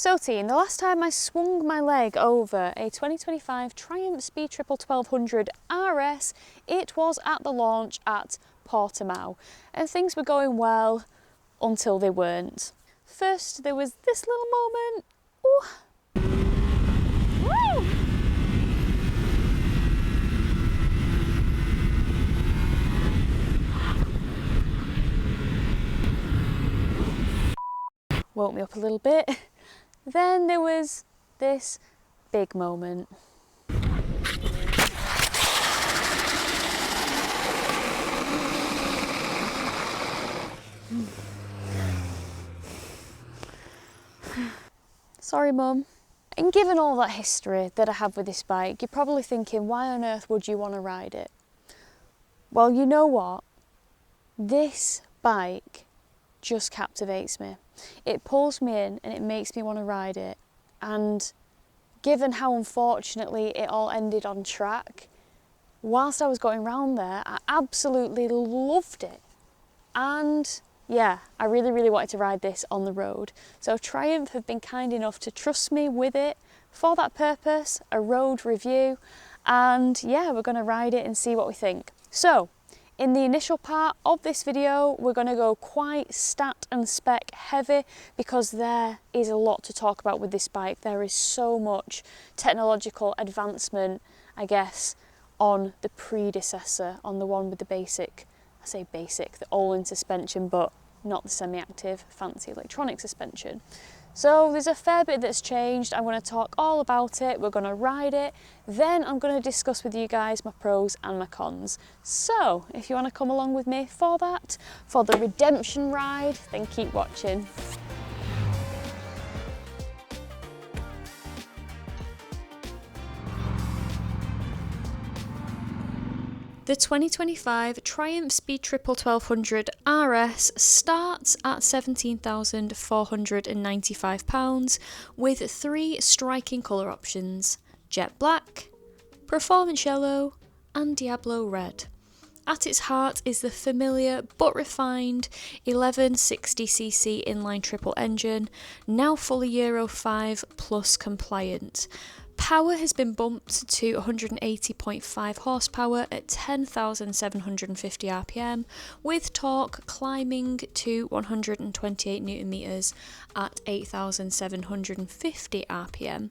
So team, the last time I swung my leg over a 2025 Triumph Speed Triple 1200 RS, it was at the launch at Portimao, and things were going well until they weren't. First there was this little moment. Ooh. Woo! Woke me up a little bit. Then there was this big moment. Sorry, Mum. And given all that history that I have with this bike, you're probably thinking, why on earth would you want to ride it? Well, you know what? This bike just captivates me. It pulls me in and it makes me want to ride it. And given how unfortunately it all ended on track, whilst I was going round there, I absolutely loved it. And yeah, I really wanted to ride this on the road. So Triumph have been kind enough to trust me with it for that purpose, a road review. And yeah, we're going to ride it and see what we think. So in the initial part of this video, we're going to go quite stat and spec heavy because there is a lot to talk about with this bike. There is so much technological advancement, I guess, on the predecessor, on the one with the basic, I say basic, the all-in suspension, but not the semi-active fancy electronic suspension. So there's a fair bit that's changed. I'm going to talk all about it, we're going to ride it, then I'm going to discuss with you guys my pros and my cons. So if you want to come along with me for that, for the redemption ride, then keep watching. The 2025 Triumph Speed Triple 1200 RS starts at £17,495 with three striking colour options: Jet Black, Performance Yellow and Diablo Red. At its heart is the familiar but refined 1160cc inline triple engine, now fully Euro 5 plus compliant. Power has been bumped to 180.5 horsepower at 10,750 RPM, with torque climbing to 128 Newton meters at 8,750 RPM.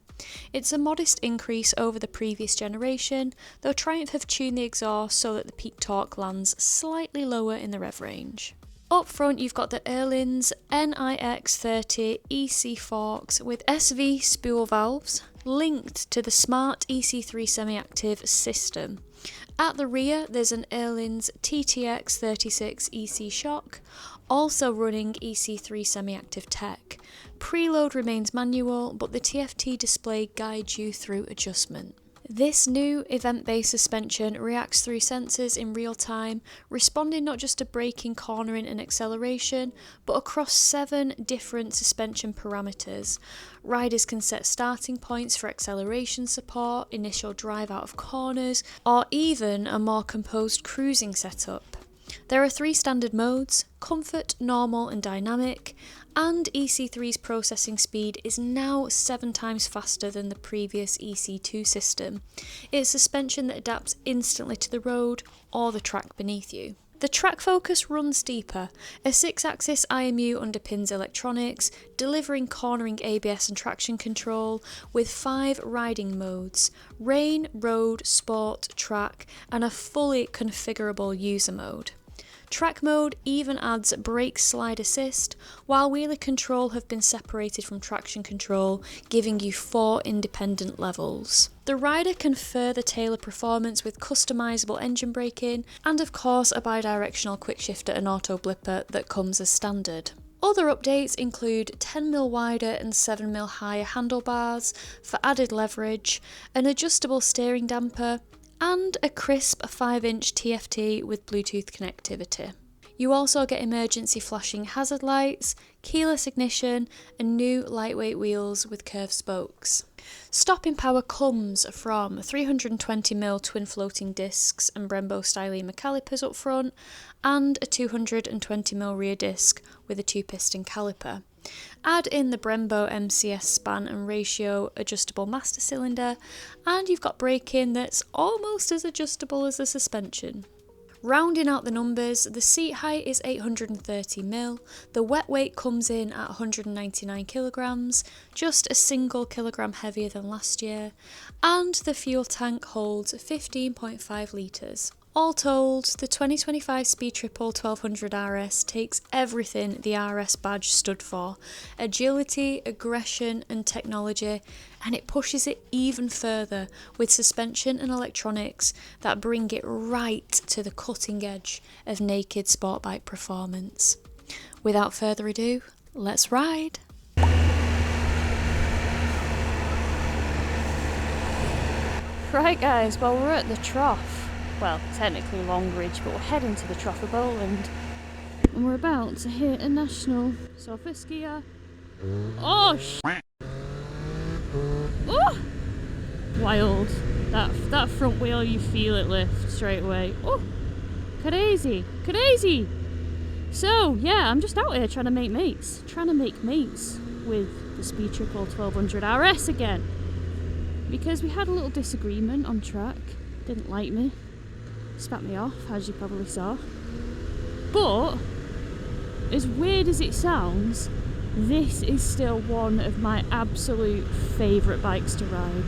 It's a modest increase over the previous generation, though Triumph have tuned the exhaust so that the peak torque lands slightly lower in the rev range. Up front you've got the Erlin's NIX30 EC forks with SV spool valves linked to the smart EC3 semi-active system. At the rear there's an Erlin's TTX36 EC shock, also running EC3 semi-active tech. Preload remains manual, but the TFT display guides you through adjustment. This new event-based suspension reacts through sensors in real time, responding not just to braking, cornering and acceleration, but across 7 different suspension parameters. Riders can set starting points for acceleration support, initial drive out of corners, or even a more composed cruising setup. There are 3 standard modes: Comfort, Normal and Dynamic, and EC3's processing speed is now 7 times faster than the previous EC2 system. It's suspension that adapts instantly to the road or the track beneath you. The track focus runs deeper. A 6-axis IMU underpins electronics, delivering cornering ABS and traction control, with 5 riding modes: Rain, Road, Sport, Track, and a fully configurable user mode. Track mode even adds brake slide assist, while wheelie control have been separated from traction control, giving you 4 independent levels. The rider can further tailor performance with customisable engine braking, and of course a bidirectional quickshifter and auto blipper that comes as standard. Other updates include 10mm wider and 7mm higher handlebars for added leverage, an adjustable steering damper, and a crisp 5-inch TFT with Bluetooth connectivity. You also get emergency flashing hazard lights, keyless ignition, and new lightweight wheels with curved spokes. Stopping power comes from 320mm twin floating discs and Brembo stylema calipers up front, and a 220mm rear disc with a 2-piston caliper. Add in the Brembo MCS span and ratio adjustable master cylinder, and you've got braking that's almost as adjustable as the suspension. Rounding out the numbers, the seat height is 830mm, the wet weight comes in at 199 kilograms, just a single kilogram heavier than last year, and the fuel tank holds 15.5 litres. All told, the 2025 Speed Triple 1200 RS takes everything the RS badge stood for: agility, aggression and technology, and it pushes it even further with suspension and electronics that bring it right to the cutting edge of naked sport bike performance. Without further ado, let's ride! Right guys, well we're at the trough. Well, technically Longridge, but we're heading to the Trough of Bowland. And we're about to hit a national. So first gear. Oh, oh! Wild. That front wheel, you feel it lift straight away. Oh! Crazy! Crazy! So, yeah, I'm just out here trying to make mates. With the Speed Triple 1200 RS again. Because we had a little disagreement on track. Didn't like me. Spat me off, as you probably saw. But, as weird as it sounds, this is still one of my absolute favourite bikes to ride.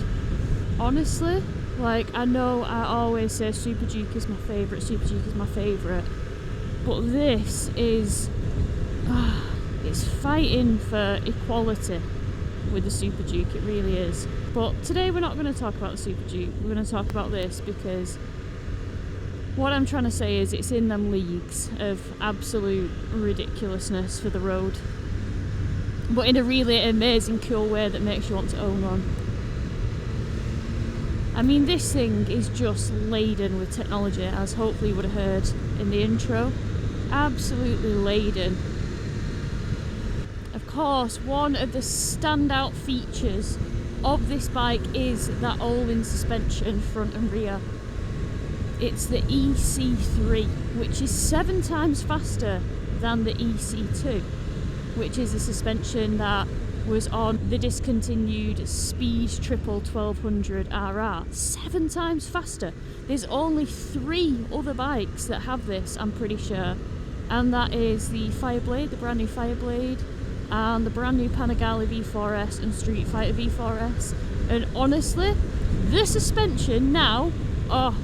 Honestly, like, I know I always say Super Duke is my favourite, but this is, it's fighting for equality with the Super Duke, it really is. But today we're not going to talk about the Super Duke, we're going to talk about this because what I'm trying to say is it's in them leagues of absolute ridiculousness for the road, but in a really amazing, cool way that makes you want to own one. I mean, this thing is just laden with technology, as hopefully you would have heard in the intro. Absolutely laden. Of course, one of the standout features of this bike is that all-in suspension front and rear. It's the EC3, which is 7 times faster than the EC2, which is a suspension that was on the discontinued Speed Triple 1200 RR. 7 times faster. There's only 3 other bikes that have this, I'm pretty sure. And that is the Fireblade, the brand new Fireblade, and the brand new Panigale V4S and Street Fighter V4S. And honestly, the suspension now, oh,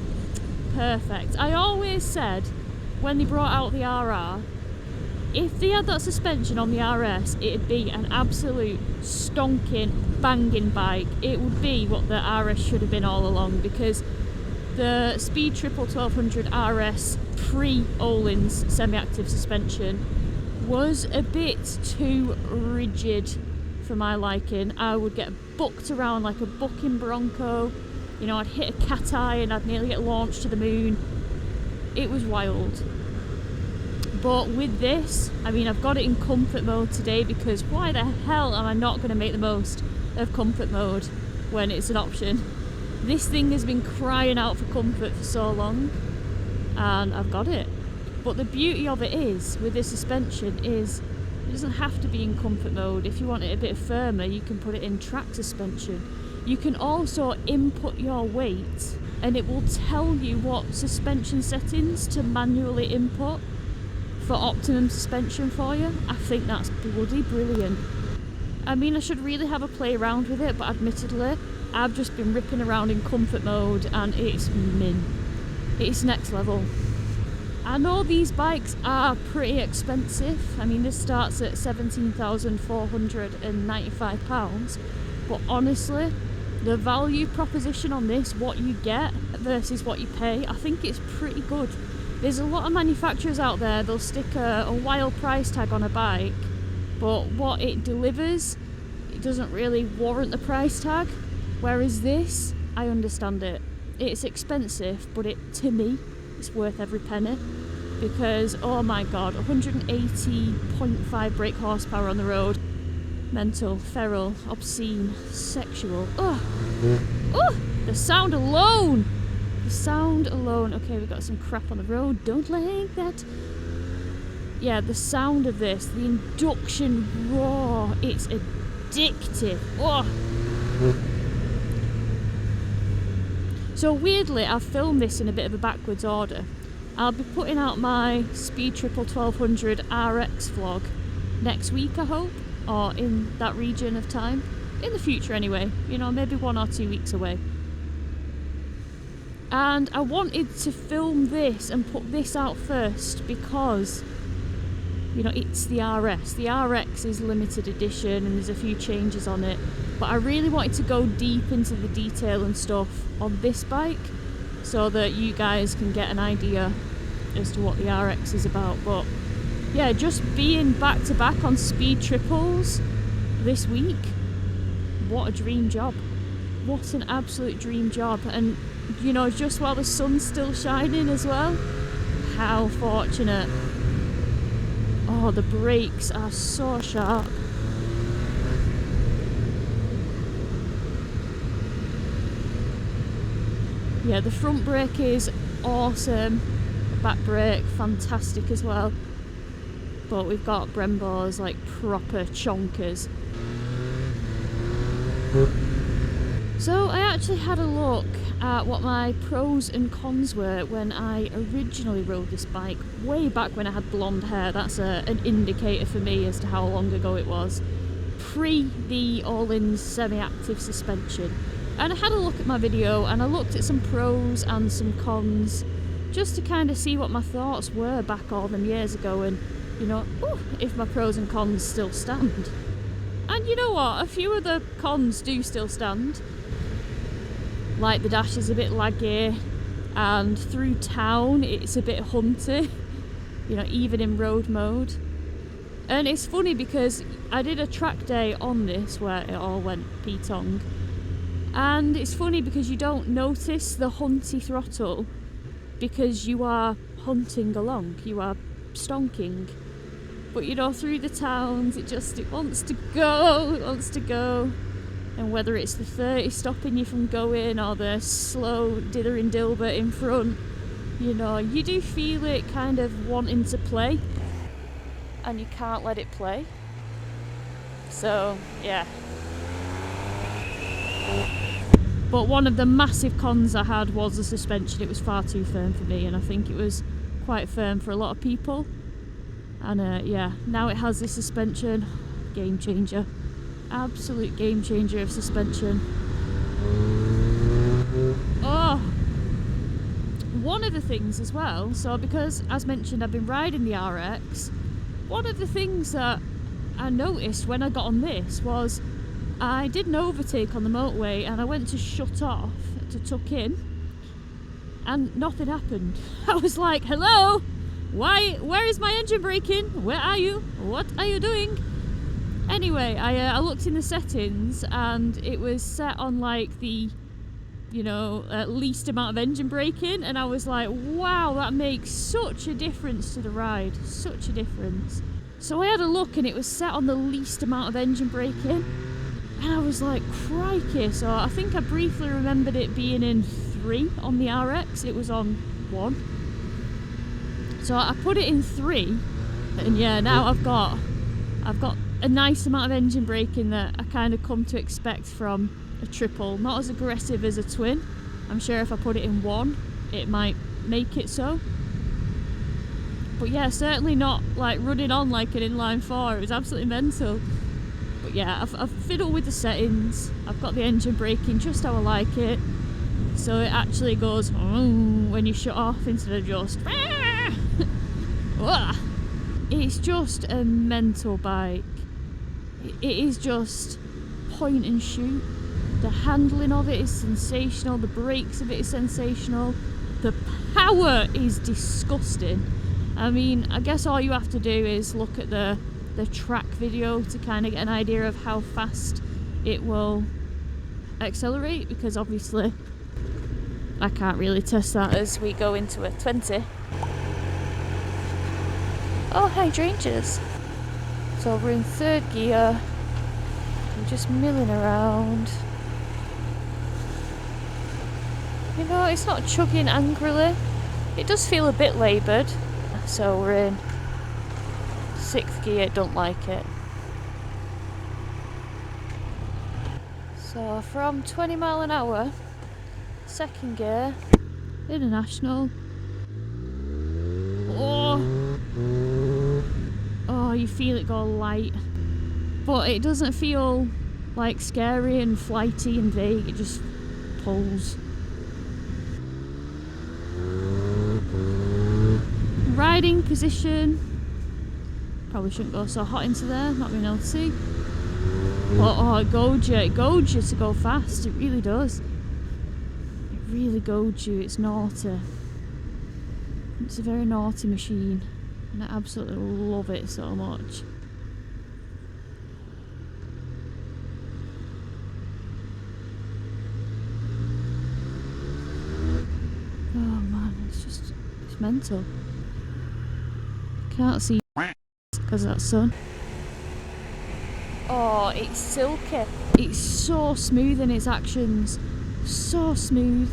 perfect. I always said when they brought out the RR, if they had that suspension on the RS, it'd be an absolute stonking, banging bike. It would be what the RS should have been all along, because the Speed Triple 1200 RS pre-Öhlins semi-active suspension was a bit too rigid for my liking. I would get bucked around like a bucking bronco. You know, I'd hit a cat eye and I'd nearly get launched to the moon. It was wild. But with this, I mean, I've got it in comfort mode today, because why the hell am I not going to make the most of comfort mode when it's an option? This thing has been crying out for comfort for so long, and I've got it. But the beauty of it is, with this suspension, is it doesn't have to be in comfort mode. If you want it a bit firmer, you can put it in track suspension. You can also input your weight, and it will tell you what suspension settings to manually input for optimum suspension for you. I think that's bloody brilliant. I mean, I should really have a play around with it, but admittedly, I've just been ripping around in comfort mode and it's min. It's next level. I know these bikes are pretty expensive. I mean, this starts at £17,495, but honestly, the value proposition on this, what you get versus what you pay, I think it's pretty good. There's a lot of manufacturers out there, they'll stick a wild price tag on a bike, but what it delivers, it doesn't really warrant the price tag. Whereas this, I understand it. It's expensive, but to me, it's worth every penny. Because, oh my god, 180.5 brake horsepower on the road. Mental, feral, obscene, sexual. Oh, the sound alone! The sound alone. Okay, we've got some crap on the road. Don't like that. yeah, the sound of this, the induction roar, it's addictive. Oh. So weirdly, I've filmed this in a bit of a backwards order. I'll be putting out my Speed Triple 1200 RX vlog next week, I hope, or in that region of time. In the future anyway, you know, maybe 1 or 2 weeks away. And I wanted to film this and put this out first because, you know, it's the RS. The RX is limited edition and there's a few changes on it. But I really wanted to go deep into the detail and stuff on this bike so that you guys can get an idea as to what the RX is about. But yeah, just being back to back on speed triples this week, what a dream job. What an absolute dream job. And you know, just while the sun's still shining as well. How fortunate. Oh, the brakes are so sharp. Yeah, the front brake is awesome. The back brake, fantastic as well. But we've got Brembos, like proper chonkers. So I actually had a look at what my pros and cons were when I originally rode this bike, way back when I had blonde hair. That's an indicator for me as to how long ago it was. Pre the all-in semi-active suspension. And I had a look at my video and I looked at some pros and some cons just to kind of see what my thoughts were back all them years ago and, you know, if my pros and cons still stand. And you know what, a few of the cons do still stand. Like the dash is a bit laggy and through town it's a bit hunty, you know, even in road mode. And it's funny because I did a track day on this where it all went petong. And it's funny because you don't notice the hunty throttle because you are hunting along, you are stonking. But you know, through the towns it wants to go. And whether it's the 30 stopping you from going or the slow dithering Dilbert in front, you know, you do feel it kind of wanting to play and you can't let it play. So, yeah. But one of the massive cons I had was the suspension. It was far too firm for me and I think it was quite firm for a lot of people. And yeah, now it has this suspension, game changer. Absolute game changer of suspension. Oh, one of the things as well, so because as mentioned I've been riding the RX, one of the things that I noticed when I got on this was I did an overtake on the motorway and I went to shut off to tuck in and nothing happened. I was like, hello, where is my engine braking? Where are you? What are you doing? Anyway, I looked in the settings and it was set on like the, you know, least amount of engine braking, and I was like, wow, that makes such a difference to the ride, such a difference. So I had a look and it was set on the least amount of engine braking and I was like, crikey. So I think I briefly remembered it being in 3 on the RX, it was on 1. So I put it in 3 and yeah, now I've got a nice amount of engine braking that I kind of come to expect from a triple. Not as aggressive as a twin. I'm sure if I put it in 1, it might make it so. But yeah, certainly not like running on like an inline 4. It was absolutely mental. But yeah, I've fiddled with the settings. I've got the engine braking just how I like it. So it actually goes when you shut off instead of just It's just a mental bike. It is just point and shoot. The handling of it is sensational. The brakes of it is sensational. The power is disgusting. I mean, I guess all you have to do is look at the track video to kind of get an idea of how fast it will accelerate, because obviously I can't really test that as we go into a 20. Oh, hydrangeas. So we're in 3rd gear. We're just milling around. You know, it's not chugging angrily. It does feel a bit laboured. So we're in Sixth gear, don't like it. So from 20 mile an hour, second gear, international. Oh, you feel it go light. But it doesn't feel like scary and flighty and vague, it just pulls. Riding position. Probably shouldn't go so hot into there, not being able to see. But it goads you to go fast, it really does. It really goads you, it's naughty. It's a very naughty machine, and I absolutely love it so much. Oh man, it's mental. Can't see because of that sun. Oh, it's silky. It's so smooth in its actions. So smooth.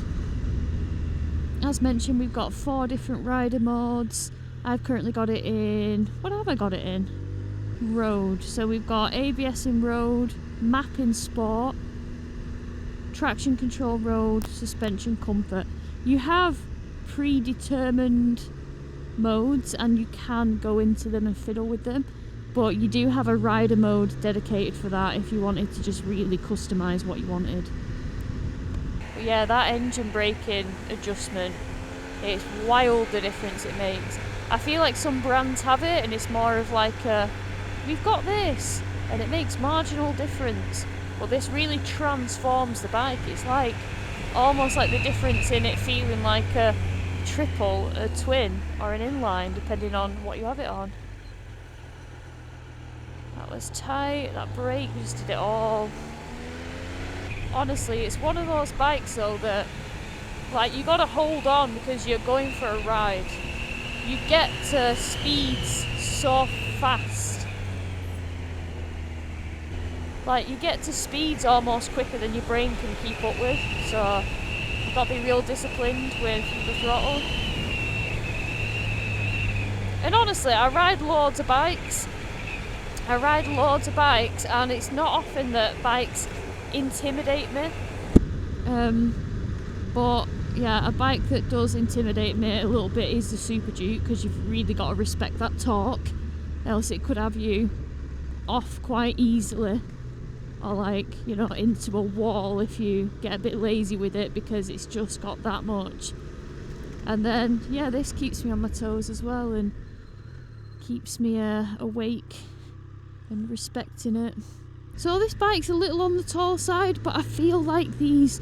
As mentioned, we've got 4 different rider modes. I've currently got it in... What have I got it in? Road. So we've got ABS in road, map in sport, traction control road, suspension comfort. You have predetermined modes and you can go into them and fiddle with them, but you do have a rider mode dedicated for that if you wanted to just really customise what you wanted. But yeah, that engine braking adjustment, it's wild the difference it makes. I feel like some brands have it and it's more of like we've got this and it makes marginal difference, but this really transforms the bike. It's like almost like the difference in it feeling like a triple, a twin or an inline depending on what you have it on. That was tight, that brake just did it all. Honestly, it's one of those bikes though that like you gotta hold on because you're going for a ride. You get to speeds so fast. Like you get to speeds almost quicker than your brain can keep up with, so you've got to be real disciplined with the throttle. And honestly, I ride loads of bikes and it's not often that bikes intimidate me. But yeah, a bike that does intimidate me a little bit is the Super Duke, because you've really got to respect that torque, else it could have you off quite easily, or like, you know, into a wall if you get a bit lazy with it, because it's just got that much. And then yeah, this keeps me on my toes as well and keeps me awake and respecting it. So this bike's a little on the tall side, but I feel like these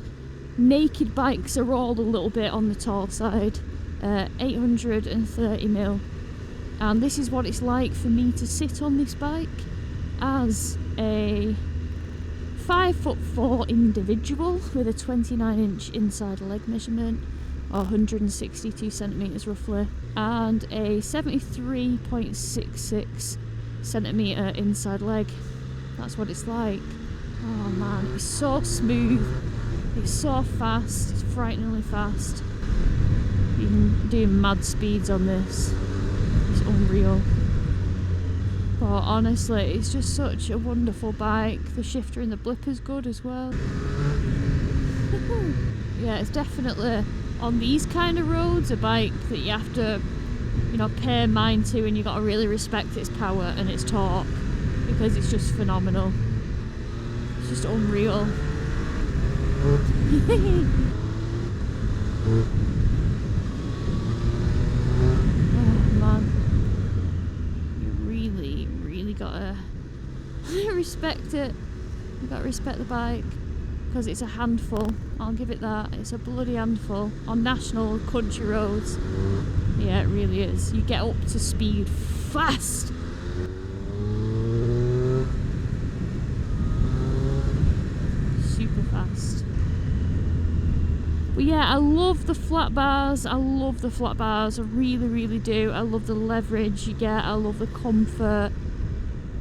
naked bikes are all a little bit on the tall side. 830mm, and this is what it's like for me to sit on this bike as a 5'4" individual with a 29-inch inside leg measurement, or 162 centimetres roughly, and a 73.66 centimetre inside leg. That's what it's like. Oh man, it's so smooth, it's so fast, it's frighteningly fast. You can do mad speeds on this, it's unreal. But honestly, it's just such a wonderful bike. The shifter and the blipper's good as well. Yeah, it's definitely, on these kind of roads, a bike that you have to, you know, pay mind to, and you got to really respect its power and its torque, because it's just phenomenal. It's just unreal. Oh man, you really gotta respect it. You gotta respect the bike, because it's a handful. I'll give it that. It's a bloody handful on national country roads. Yeah, it really is. You get up to speed fast. Super fast. But yeah, I love the flat bars. I really do. I love the leverage you get. I love the comfort.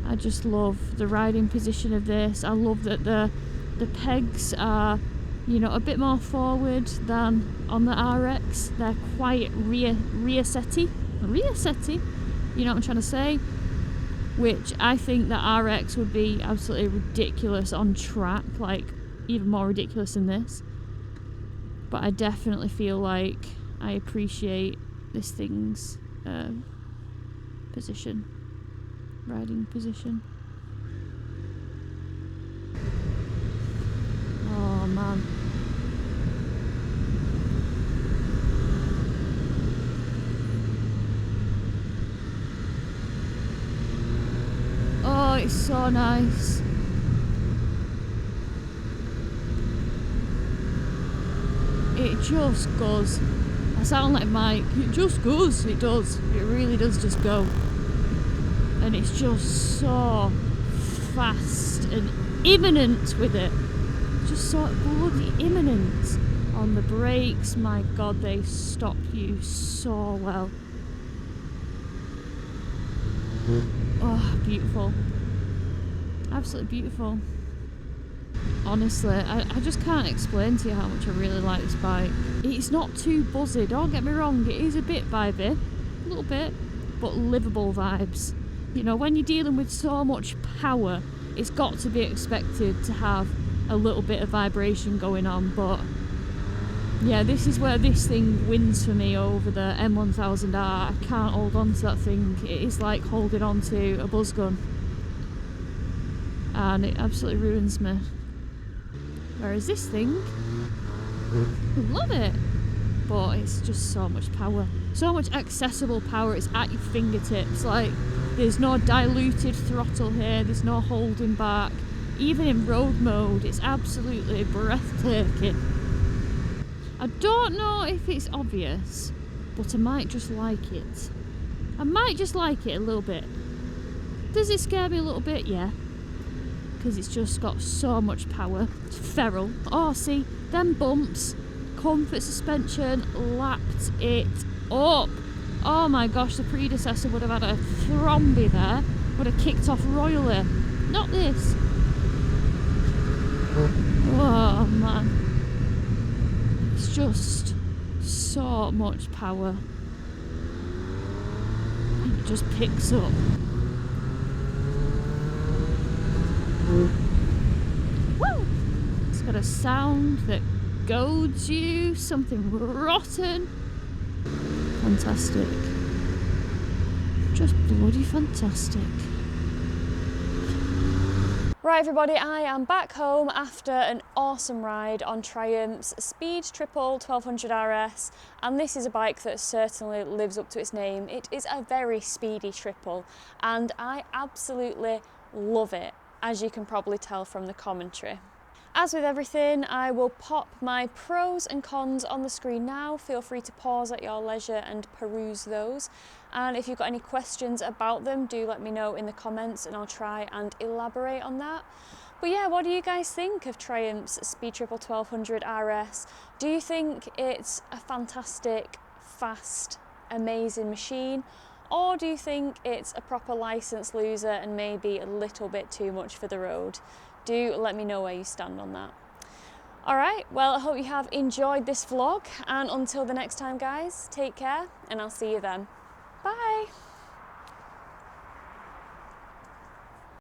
I just love the riding position of this. I love that the pegs are, you know, a bit more forward than on the RX. They're quite rear setty. You know what I'm trying to say? which I think that RX would be absolutely ridiculous on track, like even more ridiculous than this. But I definitely feel like I appreciate this thing's riding position. Oh man. Oh, it's so nice. It just goes. I sound like Mike. It just goes. It does. It really does just go. And it's just so fast and imminent with it. Just so bloody imminent. On the brakes, my god, they stop you so well. Oh, beautiful. Absolutely beautiful. Honestly, I just can't explain to you how much I really like this bike. It's not too buzzy, don't get me wrong, it is a bit vibey, a little bit, but livable vibes. You know, when you're dealing with so much power, it's got to be expected to have a little bit of vibration going on, but yeah, this is where this thing wins for me over the M1000R. I can't hold on to that thing. It is like holding on to a buzz gun. And it absolutely ruins me. Whereas this thing, I love it. But it's just so much power. So much accessible power. It's at your fingertips. Like, there's no diluted throttle here. There's no holding back. Even in road mode, it's absolutely breathtaking. I don't know if it's obvious, but I might just like it. I might just like it a little bit. Does it scare me a little bit? Yeah. Because it's just got so much power. It's feral. Oh, see, them bumps, comfort suspension, lapped it up. Oh my gosh, the predecessor would have had a thromby there. Would have kicked off royally. Not this. Oh man. It's just so much power. It just picks up. Woo! It's got a sound that goads you, something rotten. Fantastic. Just bloody fantastic. Right everybody, I am back home after an awesome ride on Triumph's Speed Triple 1200 RS, and this is a bike that certainly lives up to its name. It is a very speedy triple and I absolutely love it, as you can probably tell from the commentary. As with everything, I will pop my pros and cons on the screen now. Feel free to pause at your leisure and peruse those. And if you've got any questions about them, do let me know in the comments and I'll try and elaborate on that. But yeah, what do you guys think of Triumph's Speed Triple 1200 RS? Do you think it's a fantastic, fast, amazing machine? Or do you think it's a proper licence loser and maybe a little bit too much for the road? Do let me know where you stand on that. Alright, well I hope you have enjoyed this vlog, and until the next time guys, take care and I'll see you then. Bye!